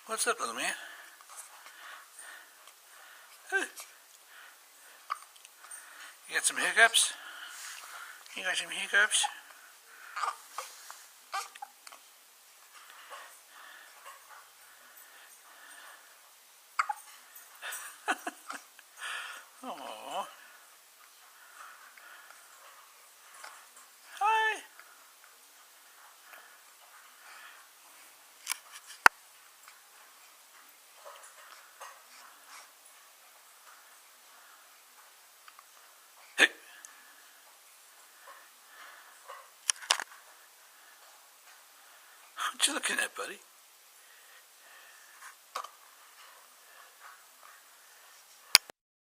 What's up, little man? You got some hiccups? You got some hiccups? Aww. Hi. Hey. What you looking at, buddy?